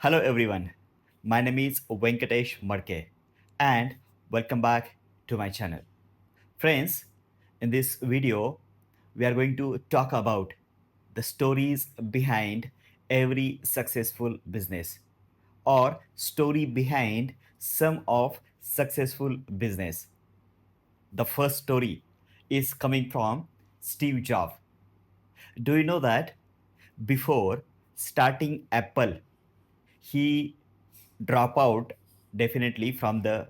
Hello everyone, my name is Venkatesh Marke and welcome back to my channel. Friends, in this video, we are going to talk about the stories behind every successful business or story behind some of successful business. The first story is coming from Steve Jobs. Do you know that before starting Apple, he drop out definitely from the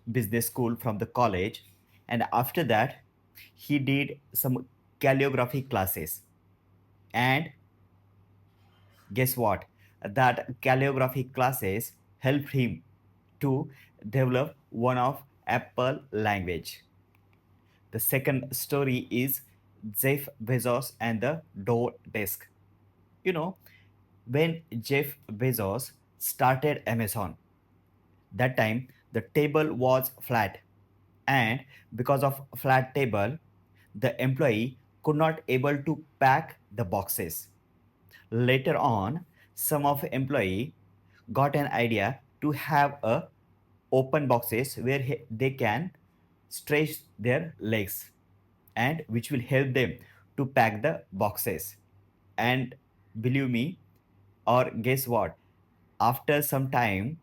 business school from the college, and after that he did some calligraphy classes. And guess what, that calligraphy classes helped him to develop one of Apple language. The second story is Jeff Bezos and the door desk. You know, when Jeff Bezos started Amazon, that time the table was flat, and because of flat table the employee could not able to pack the boxes. Later on, some of employee got an idea to have a open boxes where they can stretch their legs, and which will help them to pack the boxes. And believe me, or guess what, after some time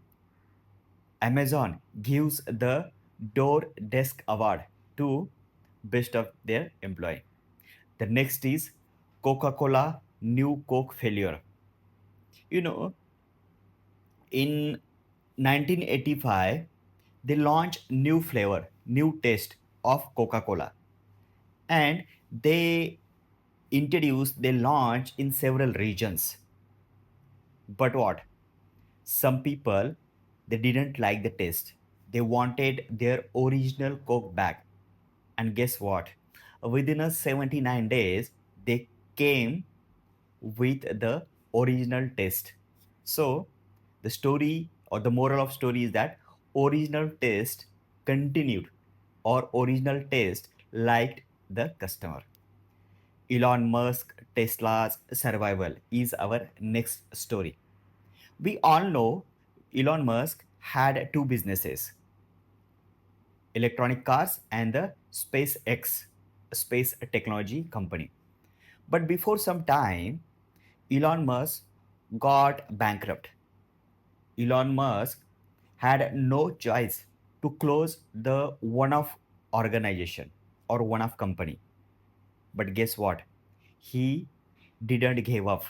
Amazon gives the Door Desk Award to best of their employee. The next is Coca-Cola New Coke failure. You know, in 1985, they launched new flavor, new taste of Coca-Cola, and they launch in several regions. But what? Some people, they didn't like the taste. They wanted their original Coke back. And guess what? Within a 79 days, they came with the original taste. So the story or the moral of story is that original taste continued, or original taste liked the customer. Elon Musk Tesla's survival is our next story. We all know Elon Musk had two businesses, electronic cars and the SpaceX, space technology company. But before some time, Elon Musk got bankrupt. Elon Musk had no choice to close the one of organization or one of company. But guess what? He didn't give up.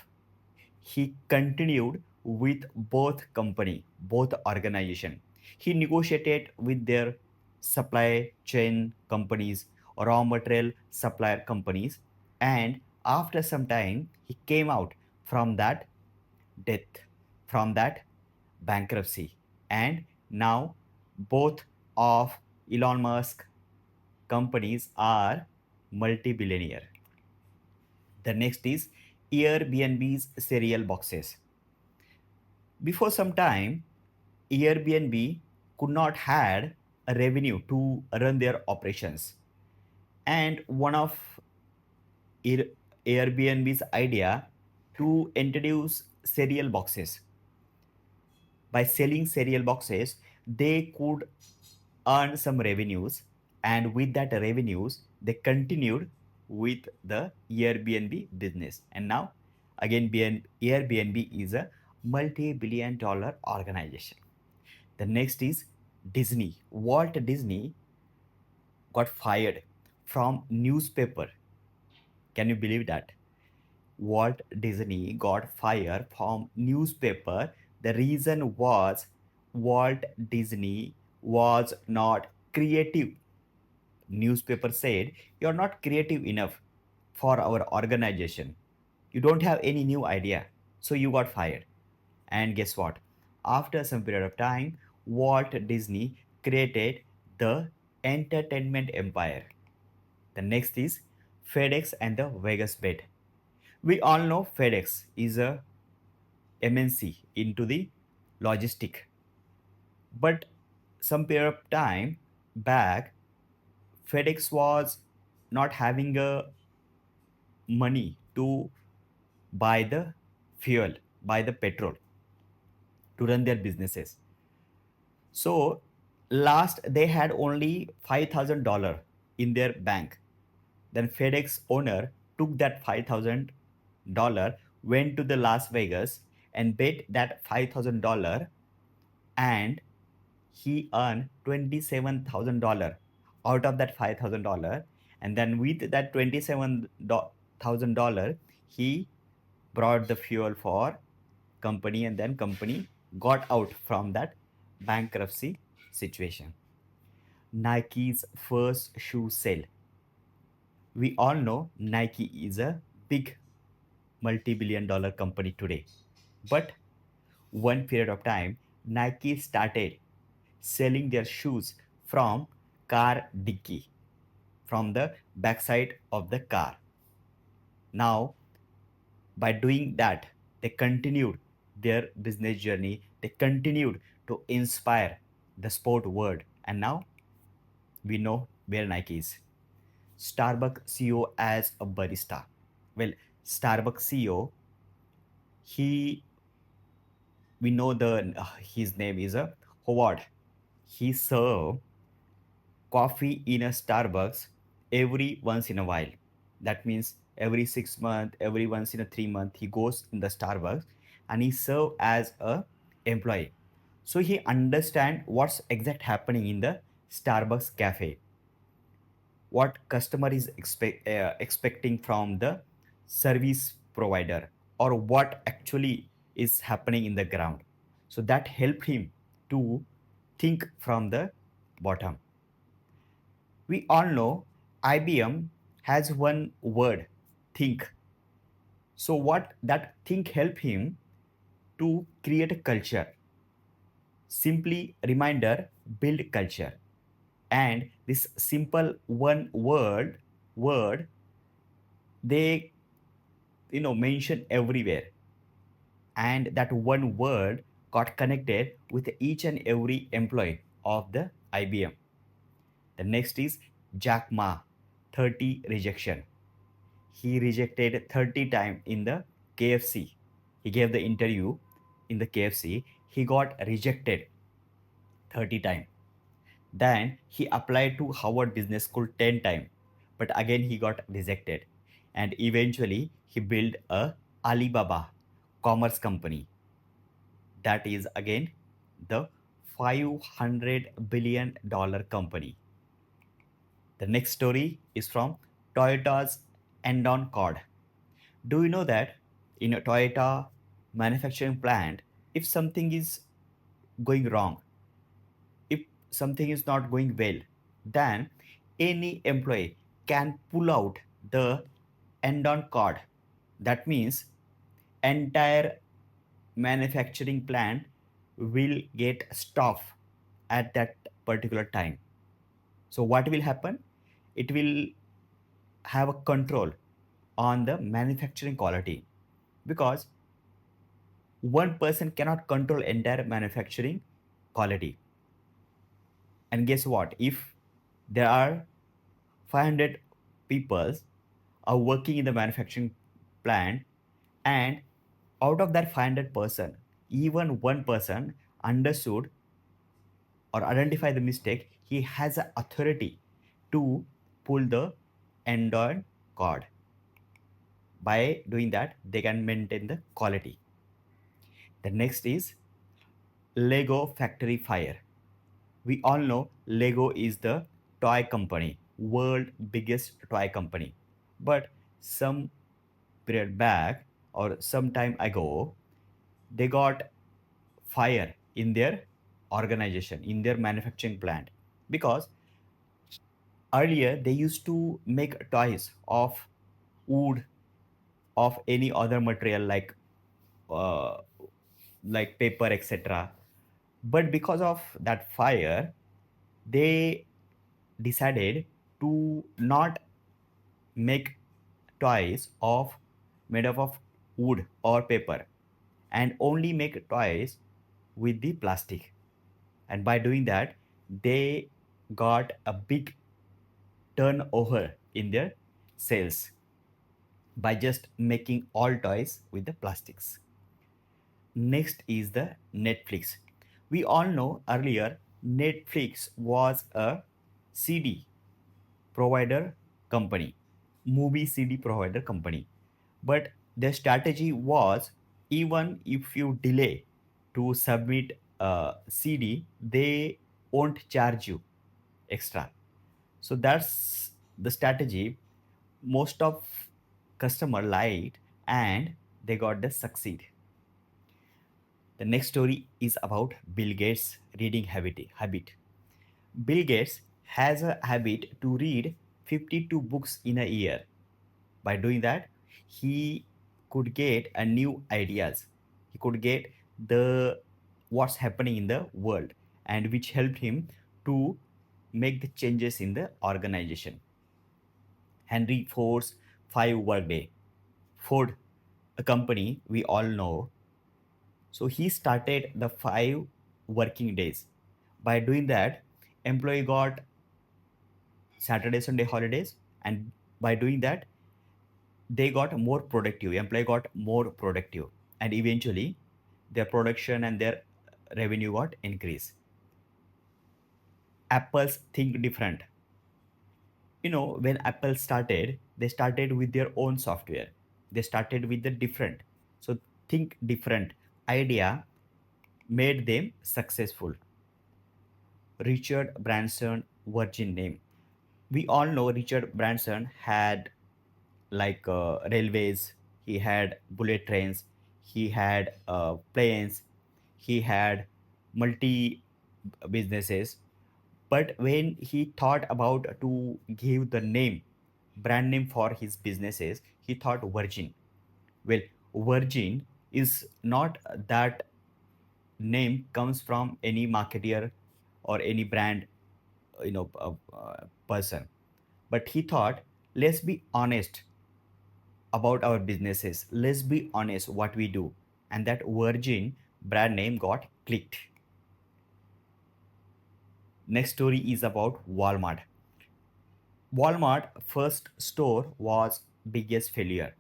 He continued with both company, both organization. He negotiated with their supply chain companies, raw material supplier companies, and after some time he came out from that death, from that bankruptcy. And now both of Elon Musk companies are multi-billionaire. The next is Airbnb's cereal boxes. Before some time, Airbnb could not had a revenue to run their operations. And one of Air- Airbnb's idea to introduce cereal boxes. By selling cereal boxes, they could earn some revenues, and with that revenues, they continued with the Airbnb business. And now, again, Airbnb is a multi-billion-dollar organization. The next is Disney. Walt Disney got fired from newspaper. Can you believe that? Walt Disney got fired from newspaper. The reason was Walt Disney was not creative. Newspaper said, "You're not creative enough for our organization. You don't have any new idea." So you got fired. And guess what? After some period of time, Walt Disney created the entertainment empire. The next is FedEx and the Vegas bet. We all know FedEx is a MNC into the logistic. But some period of time back, FedEx was not having a money to buy the fuel, buy the petrol. to run their businesses. So last they had only $5,000 in their bank. Then FedEx owner took that $5,000, went to the Las Vegas and bet that $5,000, and he earned $27,000 out of that $5,000. And then with that $27,000, he brought the fuel for company, and then company got out from that bankruptcy situation. Nike's first shoe sale. We all know Nike is a big multi-billion dollar company today. But one period of time, Nike started selling their shoes from car dicky, from the backside of the car. Now, by doing that, they continued their business journey. They continued to inspire the sport world. And now we know where Nike is. Starbucks CEO as a barista. Well, Starbucks CEO, he we know the his name is a Howard. He served coffee in a Starbucks every once in a while. That means every 6 months, every once in a 3 month, he goes in the Starbucks and he serve as a employee. So he understand what's exact happening in the Starbucks cafe, what customer is expecting from the service provider, or what actually is happening in the ground. So that helped him to think from the bottom. We all know IBM has one word, think. So what that think help him to create a culture. Simply reminder, build culture. And this simple one word, they mention everywhere. And that one word got connected with each and every employee of the IBM. The next is Jack Ma, 30 rejection. He rejected 30 times in the KFC. He gave the interview in the KFC. He got rejected 30 times. Then he applied to Harvard Business School 10 times, but again he got rejected. And eventually he built a Alibaba commerce company. That is again the $500 billion company. The next story is from Toyota's Endon Cord. Do you know that in a Toyota manufacturing plant, if something is going wrong, if something is not going well, then any employee can pull out the end-on card. That means entire manufacturing plant will get stopped at that particular time. So what will happen? It will have a control on the manufacturing quality, because one person cannot control entire manufacturing quality. And guess what? If there are 500 people are working in the manufacturing plant, and out of that 500 person, even one person understood or identify the mistake, he has an authority to pull the end-on cord. By doing that, they can maintain the quality. The next is Lego factory fire. We all know Lego is the toy company, world biggest toy company. But some period back or some time ago, they got fire in their organization, in their manufacturing plant, because earlier they used to make toys of wood, of any other material uh, like paper, etc. But because of that fire, they decided to not make toys of made up of wood or paper, and only make toys with the plastic. And by doing that, they got a big turnover in their sales by just making all toys with the plastics. Next is the Netflix. We all know earlier Netflix was a CD provider company, movie CD provider company. But their strategy was, even if you delay to submit a CD, they won't charge you extra. So that's the strategy most of customer liked, and they got the succeed. The next story is about Bill Gates reading habit. Bill Gates has a habit to read 52 books in a year. By doing that, he could get a new ideas. He could get the what's happening in the world, and which helped him to make the changes in the organization. Henry Ford's 5 workday. Ford, a company we all know. So he started the 5 working days. By doing that, employee got Saturday, Sunday holidays, and by doing that, they got more productive. Employee got more productive, and eventually, their production and their revenue got increased. Apple's think different. When Apple started, they started with their own software. They started with the different. So think different idea made them successful. Richard Branson Virgin name. We all know Richard Branson had like railways, he had bullet trains, he had planes, he had multi businesses. But when he thought about to give the name, brand name for his businesses, he thought Virgin. Well, Virgin is not that name comes from any marketeer or any brand, person. But he thought, let's be honest about our businesses. Let's be honest what we do. And that Virgin brand name got clicked. Next story is about Walmart. Walmart first store was biggest failure.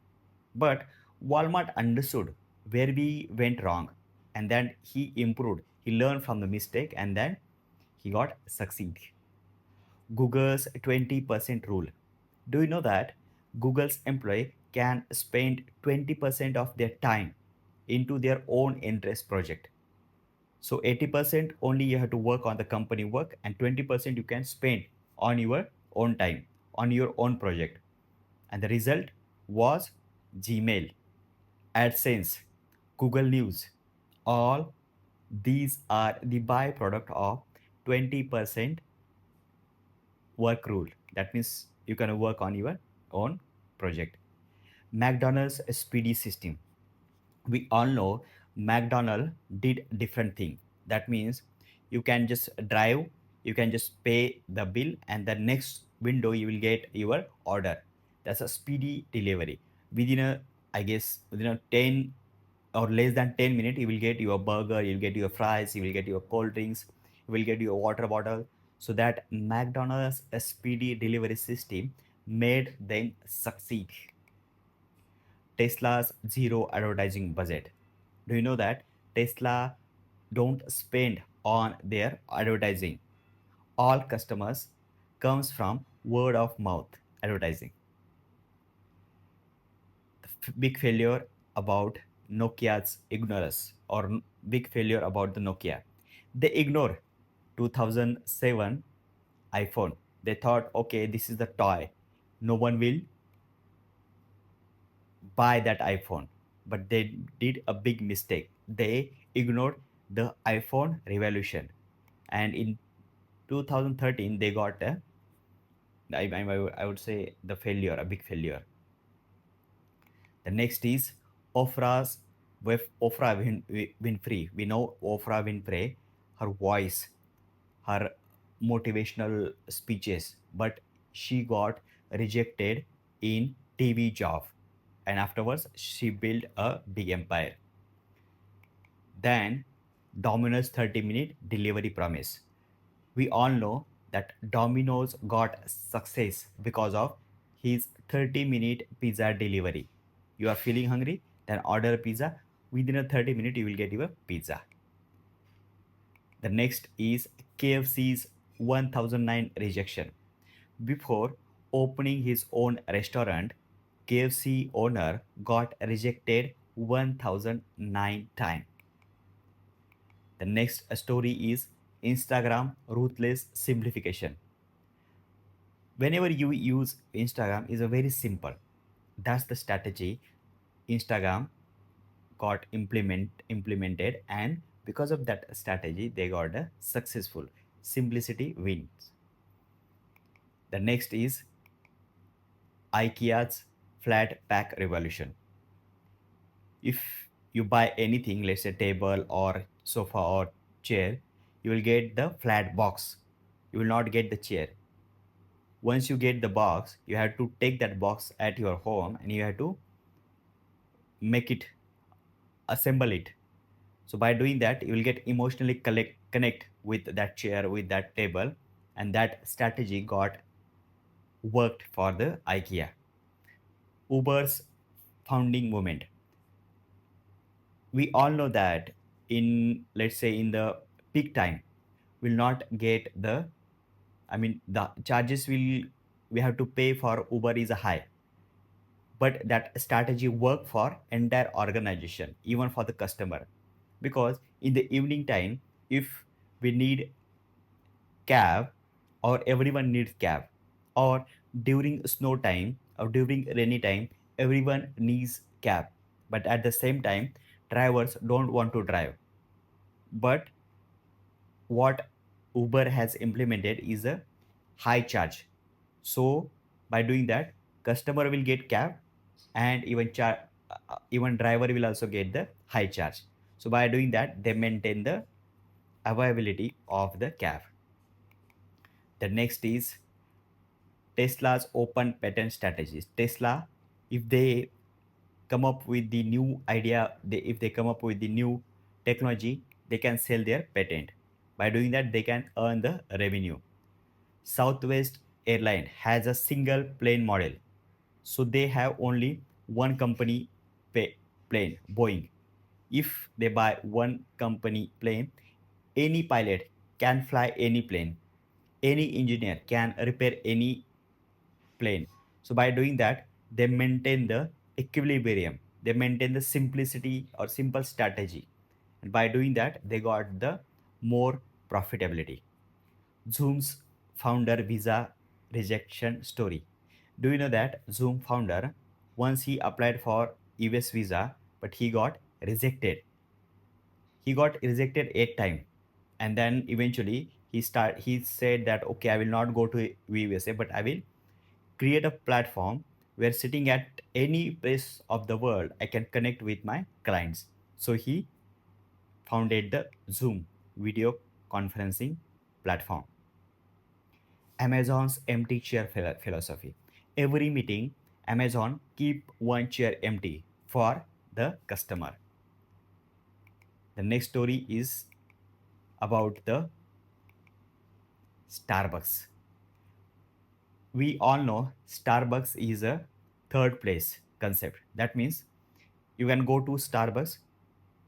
But Walmart understood where we went wrong, and then he improved. He learned from the mistake, and then he got succeed. Google's 20% rule. Do you know that Google's employee can spend 20% of their time into their own interest project? So 80% only you have to work on the company work, and 20% you can spend on your own time, on your own project. And the result was Gmail, AdSense, Google News. All these are the byproduct of 20% work rule. That means you can work on your own project. McDonald's speedy system. We all know McDonald did different thing. That means you can just drive, you can just pay the bill, and the next window you will get your order. That's a speedy delivery. Within a, I guess within a 10 or less than 10 minutes, you will get your burger, you'll get your fries, you will get your cold drinks, you will get your water bottle. So that McDonald's speedy delivery system made them succeed. Tesla's zero advertising budget. Do you know that Tesla don't spend on their advertising? All customers comes from word of mouth advertising. The big failure about Nokia's ignorance, or big failure about the Nokia. They ignore 2007 iPhone. They thought, okay, this is the toy. No one will buy that iPhone. But they did a big mistake. They ignored the iPhone revolution. And in 2013, they got I would say the failure, a big failure. The next is Oprah's with Winfrey. We know Oprah Winfrey, her voice, her motivational speeches, but she got rejected in TV job, and afterwards she built a big empire. Then Domino's 30-minute delivery promise. We all know that Domino's got success because of his 30-minute pizza delivery. You are feeling hungry? Then order a pizza. Within a 30 minute you will get your pizza. The next is KFC's 1009 rejection. Before opening his own restaurant, KFC owner got rejected 1009 times. The next story is Instagram ruthless simplification. Whenever you use Instagram is a very simple. That's the strategy Instagram got implemented, and because of that strategy they got a successful. Simplicity wins. The next is IKEA's flat pack revolution. If you buy anything, let's say table or sofa or chair, you will get the flat box. You will not get the chair. Once you get the box, you have to take that box at your home and you have to make it, assemble it. So by doing that, you will get emotionally connect with that chair, with that table, and that strategy got worked for the IKEA. Uber's founding moment. We all know that in, let's say, in the peak time, will not get the, I mean the charges will, we have to pay for Uber is high, but that strategy work for entire organization, even for the customer, because in the evening time, if we need cab, or everyone needs cab, or during snow time or during rainy time, everyone needs cab, but at the same time drivers don't want to drive. But what Uber has implemented is a high charge. So by doing that, customer will get cab, and even driver will also get the high charge. So by doing that, they maintain the availability of the cab. The next is Tesla's open patent strategies. Tesla, if they come up with the new idea, if they come up with the new technology, they can sell their patent. By doing that, they can earn the revenue. Southwest Airline has a single plane model, so they have only one company plane, Boeing. If they buy one company plane, any pilot can fly any plane, any engineer can repair any plane. So by doing that, they maintain the equilibrium, they maintain the simplicity or simple strategy, and by doing that, they got the more profitability. Zoom's founder visa rejection story. Do you know that Zoom founder, once he applied for US visa, but he got rejected. He got rejected 8 times, and then eventually he said that okay, I will not go to USA, but I will create a platform where sitting at any place of the world I can connect with my clients. So he founded the Zoom video conferencing platform. Amazon's empty chair philosophy. Every meeting, Amazon keep one chair empty for the customer. The next story is about the Starbucks. We all know Starbucks is a third place concept. That means you can go to Starbucks,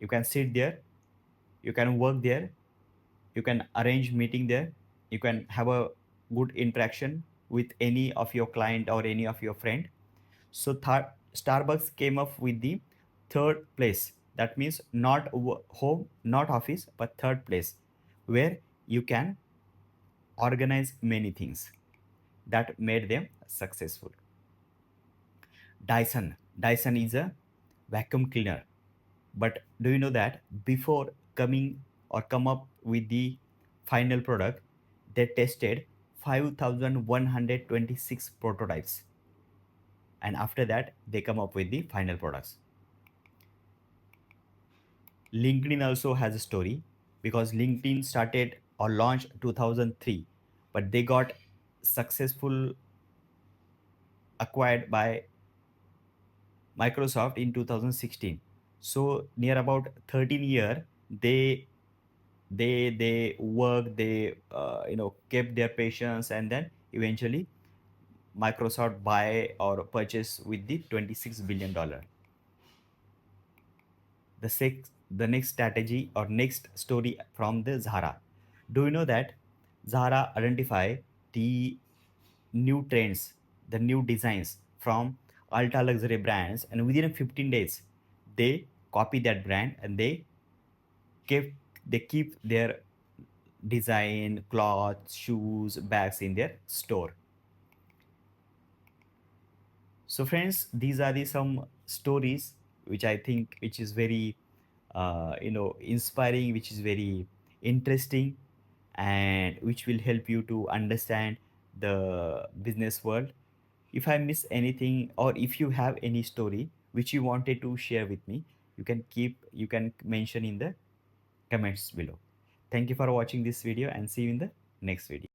you can sit there, you can work there, you can arrange meeting there, you can have a good interaction with any of your client or any of your friend. So Starbucks came up with the third place. That means not home, not office, but third place, where you can organize many things. That made them successful. Dyson is a vacuum cleaner. But do you know that before coming or come up with the final product, they tested 5,126 prototypes, and after that they come up with the final products. LinkedIn also has a story, because LinkedIn started or launched 2003, but they got successful acquired by Microsoft in 2016. So near about 13 year, they work, they kept their patience, and then eventually Microsoft buy or purchase with the $26 billion. the next strategy or next story from the Zara. Do you know that Zara identify the new trends, the new designs from ultra luxury brands, and within 15 days, they copy that brand and keep they keep their design, clothes, shoes, bags in their store. So friends, these are the some stories which I think which is very inspiring, which is very interesting, and which will help you to understand the business world. If I miss anything, or if you have any story which you wanted to share with me, you can mention in the comments below. Thank you for watching this video, and see you in the next video.